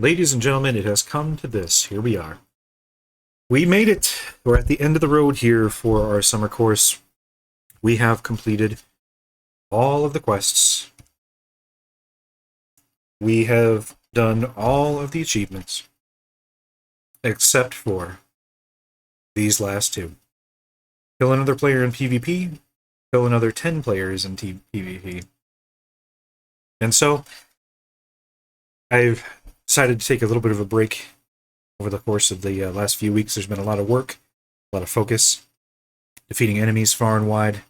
Ladies and gentlemen, it has come to this. Here we are. We made it. We're at the end of the road here for our summer course. We have completed all of the quests. We have done all of the achievements. Except for these last two. Kill another player in PvP. Kill another 10 players in PvP. And so, I've decided to take a little bit of a break over the course of the last few weeks. There's been a lot of work, a lot of focus, defeating enemies far and wide,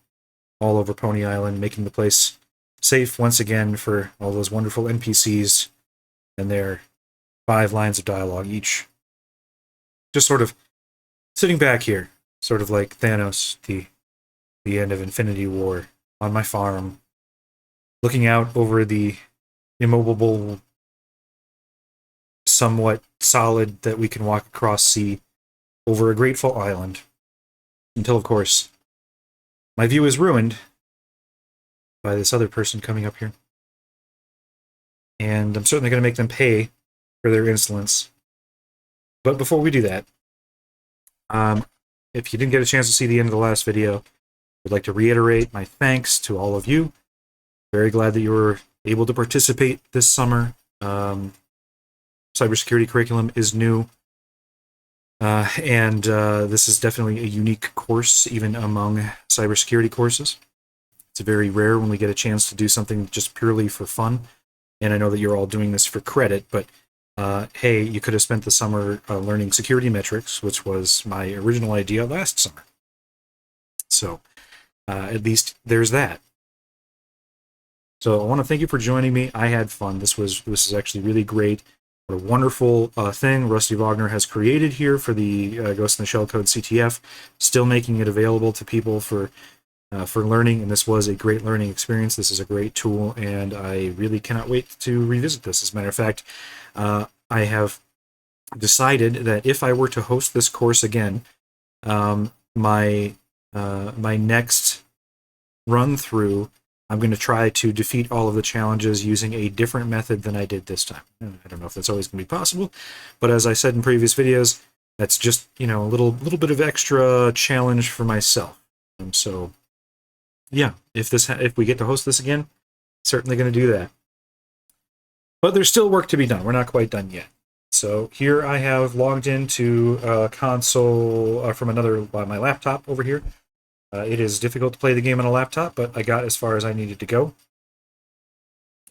all over Pony Island, making the place safe once again for all those wonderful NPCs and their 5 lines of dialogue each. Just sort of sitting back here, sort of like Thanos, the end of Infinity War, on my farm, looking out over the immovable, somewhat solid that we can walk across sea over a grateful island. Until, of course, my view is ruined by this other person coming up here. And I'm certainly going to make them pay for their insolence. But before we do that, if you didn't get a chance to see the end of the last video, I'd like to reiterate my thanks to all of you. Very glad that you were able to participate this summer. Cybersecurity curriculum is new. And this is definitely a unique course, even among cybersecurity courses. It's very rare when we get a chance to do something just purely for fun. And I know that you're all doing this for credit, but hey, you could have spent the summer learning security metrics, which was my original idea last summer. So at least there's that. So I want to thank you for joining me. I had fun. This is actually really great. What a wonderful thing Rusty Wagner has created here for the Ghost in the Shell Code CTF, still making it available to people for learning, and this was a great learning experience. This is a great tool, and I really cannot wait to revisit this. As a matter of fact, I have decided that if I were to host this course again, my next run through, I'm going to try to defeat all of the challenges using a different method than I did this time. I don't know if that's always going to be possible, but as I said in previous videos, that's just, a little bit of extra challenge for myself. So, yeah, if we get to host this again, certainly going to do that. But there's still work to be done. We're not quite done yet. So here I have logged into a console from my laptop over here. It is difficult to play the game on a laptop, but I got as far as I needed to go.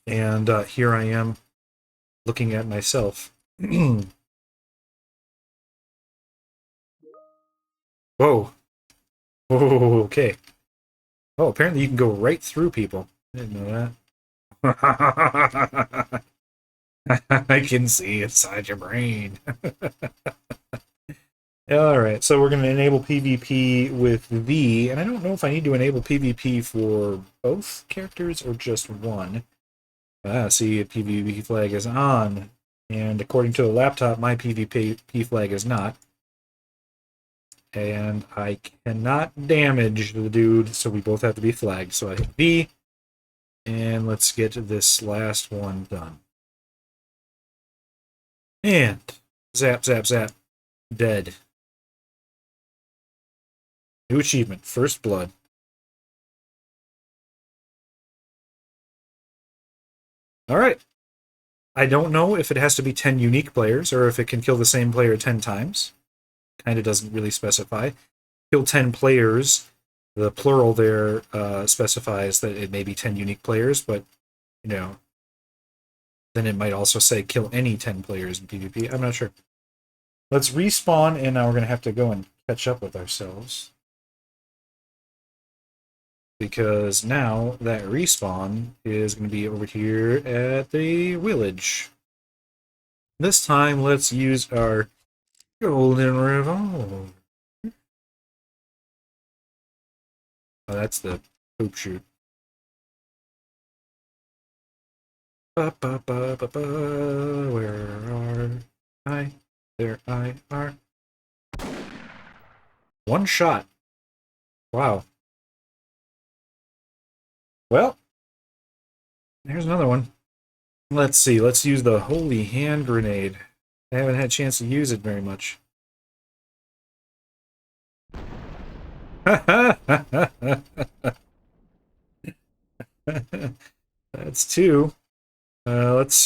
And here I am looking at myself. Whoa. Whoa, okay. Oh, apparently you can go right through people. I didn't know that. I can see inside your brain. Alright, so we're going to enable PvP with V, and I don't know if I need to enable PvP for both characters or just one. See, a PvP flag is on, and according to the laptop, my PvP flag is not. And I cannot damage the dude, so we both have to be flagged. So I hit V, and let's get this last one done. And zap, zap, zap, dead. New achievement, First Blood. Alright. I don't know if it has to be 10 unique players, or if it can kill the same player 10 times. Kind of doesn't really specify. Kill 10 players, the plural there specifies that it may be 10 unique players, but, then it might also say kill any 10 players in PvP. I'm not sure. Let's respawn, and now we're going to have to go and catch up with ourselves. Because now that respawn is going to be over here at the village. This time, let's use our golden revolver. Oh, that's the poop shoot. Ba, ba, ba, ba, ba. Where are I? There I are. One shot. Wow. Well, there's another one. Let's see. Let's use the holy hand grenade. I haven't had a chance to use it very much. That's two. Let's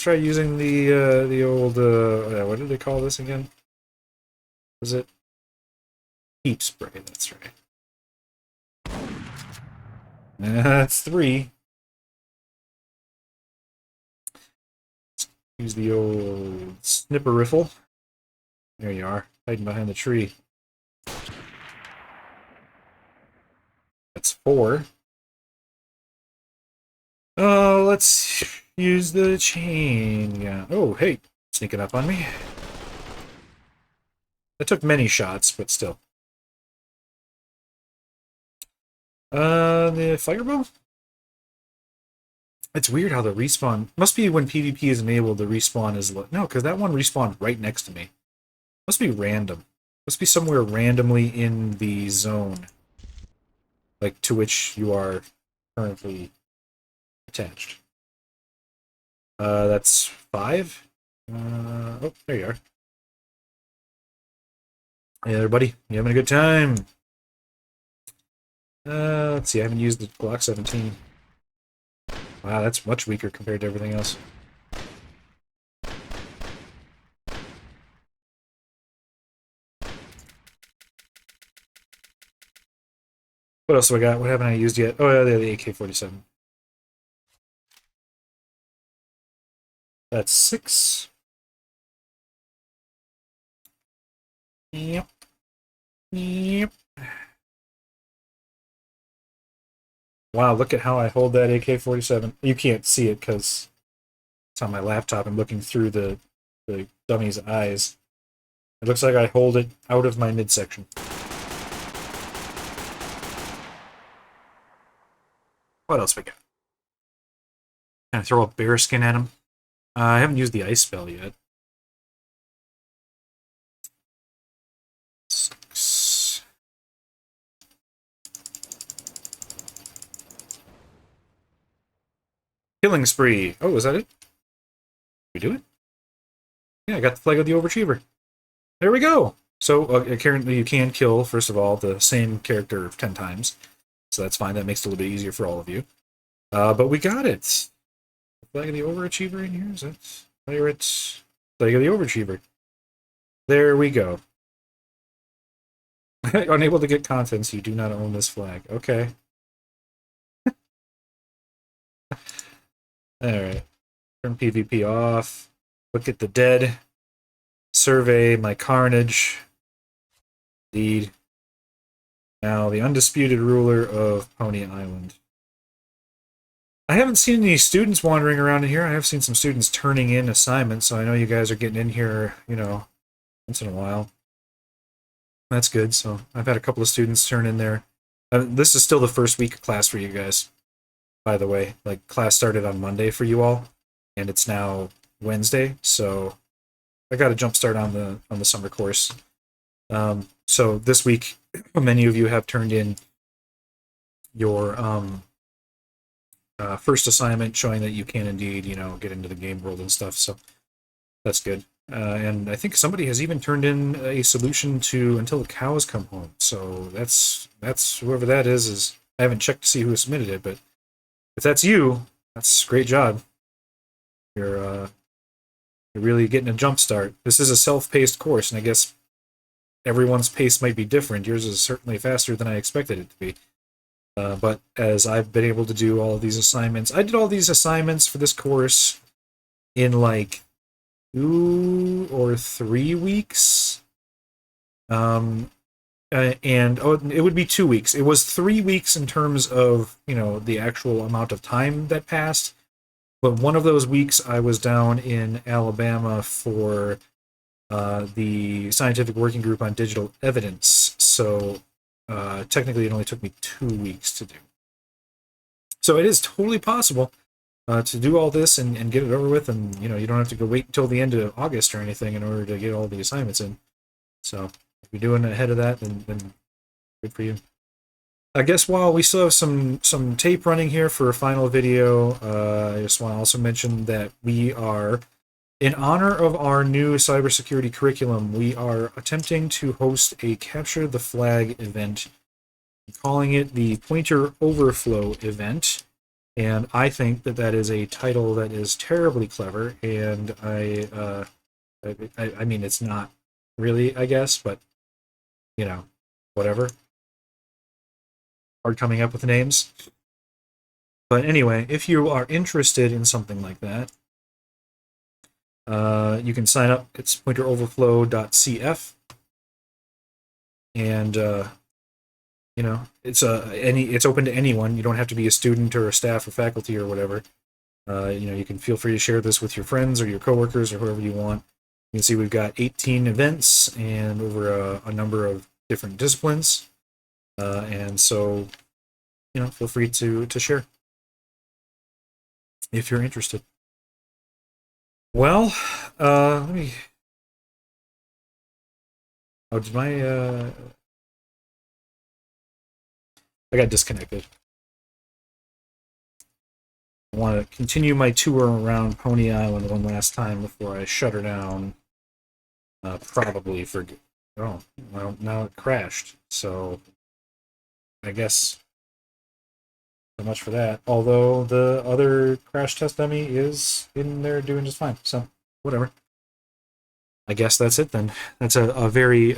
try using the old what did they call this again? Was it heat spray? That's right. That's three. Let's use the old snipper riffle. There you are, hiding behind the tree. That's four. Oh, let's use the chain gun. Oh, hey, sneaking up on me. I took many shots, but still. The fireball? It's weird how the respawn... Must be when PvP is enabled, the respawn is... No, because that one respawned right next to me. Must be random. Must be somewhere randomly in the zone. Like, to which you are currently attached. That's five. Oh, there you are. Hey there, buddy. You having a good time? Let's see. I haven't used the Glock 17. Wow, that's much weaker compared to everything else. What else do I got? What haven't I used yet? Oh, yeah, the AK-47. That's six. Yep. Yep. Wow, look at how I hold that AK-47. You can't see it because it's on my laptop. I'm looking through the dummy's eyes. It looks like I hold it out of my midsection. What else we got? Can I throw a bear skin at him? I haven't used the ice spell yet. Six. Killing spree. Oh, is that it? Did we do it? Yeah, I got the flag of the Overachiever. There we go. So, currently you can kill, first of all, the same character 10 times. So that's fine. That makes it a little bit easier for all of you. But we got it. Flag of the Overachiever in here? Is that pirate? Flag of the Overachiever. There we go. Unable to get contents, you do not own this flag. Okay. Alright. Turn PvP off. Look at the dead. Survey my carnage. Indeed. Now, the undisputed ruler of Pony Island. I haven't seen any students wandering around in here. I have seen some students turning in assignments, so I know you guys are getting in here, you know, once in a while. That's good. So I've had a couple of students turn in there. This is still the first week of class for you guys, by the way. Like, class started on Monday for you all, and it's now Wednesday, so I got a jump start on the summer course. So this week, many of you have turned in your first assignment showing that you can indeed, you know, get into the game world and stuff, so that's good. And I think somebody has even turned in a solution to Until the Cows Come Home, so that's whoever that is I haven't checked to see who submitted it, but if that's you, that's a great job. You're really getting a jump start. This is a self-paced course, and I guess everyone's pace might be different. Yours is certainly faster than I expected it to be. But as I've been able to do all of these assignments, I did all these assignments for this course in like 2 or 3 weeks. And it would be 2 weeks. It was 3 weeks in terms of, you know, the actual amount of time that passed. But one of those weeks I was down in Alabama for the Scientific Working Group on Digital Evidence. So technically it only took me 2 weeks to do. So it is totally possible to do all this and get it over with, and you know, you don't have to go wait until the end of August or anything in order to get all the assignments in. So if you're doing ahead of that, then good for you. I guess while we still have some tape running here for a final video, I just want to also mention that we are, in honor of our new cybersecurity curriculum, we are attempting to host a Capture the Flag event, calling it the Pointer Overflow event. And I think that that is a title that is terribly clever, and I mean, it's not really, I guess, but, you know, whatever. Hard coming up with names. But anyway, if you are interested in something like that, you can sign up. It's pointeroverflow.cf, and it's open to anyone. You don't have to be a student or a staff or faculty or whatever. You can feel free to share this with your friends or your coworkers or whoever you want. You can see we've got 18 events and over a number of different disciplines, and so feel free to share if you're interested. Well, let me. Oh, did my I got disconnected. I want to continue my tour around Pony Island one last time before I shut her down. Probably for. Oh, well, now it crashed. So, I guess so much for that. Although the other crash test dummy is in there doing just fine. So, whatever. I guess that's it then. That's a very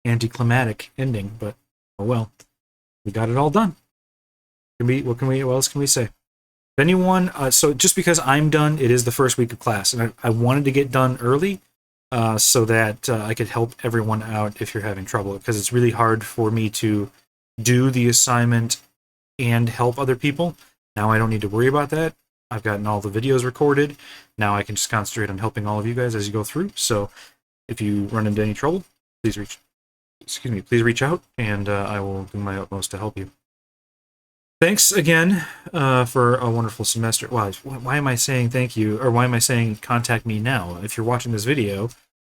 anticlimactic ending, but oh well. We got it all done. What else can we say? If anyone, so just because I'm done, it is the first week of class, and I wanted to get done early so that I could help everyone out if you're having trouble, because it's really hard for me to do the assignment and help other people. Now I don't need to worry about that. I've gotten all the videos recorded. Now I can just concentrate on helping all of you guys as you go through. So if you run into any trouble, please reach out, and I will do my utmost to help you. Thanks again for a wonderful semester. Why am I saying thank you, or why am I saying contact me now? If you're watching this video,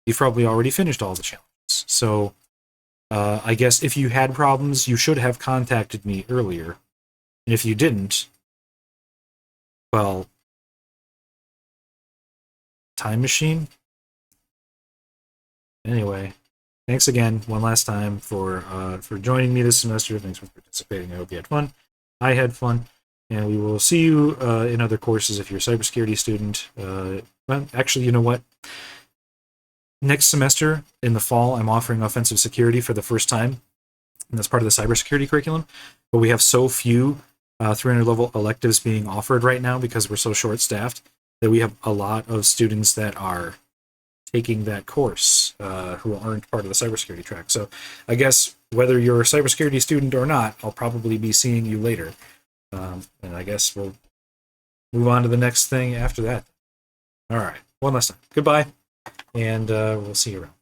you've probably already finished all the challenges. So I guess if you had problems, you should have contacted me earlier. And if you didn't, well, time machine? Anyway, thanks again one last time for joining me this semester. Thanks for participating. I hope you had fun. I had fun. And we will see you in other courses if you're a cybersecurity student. Well, actually, you know what? Next semester, in the fall, I'm offering offensive security for the first time. And that's part of the cybersecurity curriculum. But we have so few 300-level electives being offered right now because we're so short-staffed that we have a lot of students that are taking that course who aren't part of the cybersecurity track. So I guess whether you're a cybersecurity student or not, I'll probably be seeing you later. And I guess we'll move on to the next thing after that. All right. One last time. Goodbye, and we'll see you around.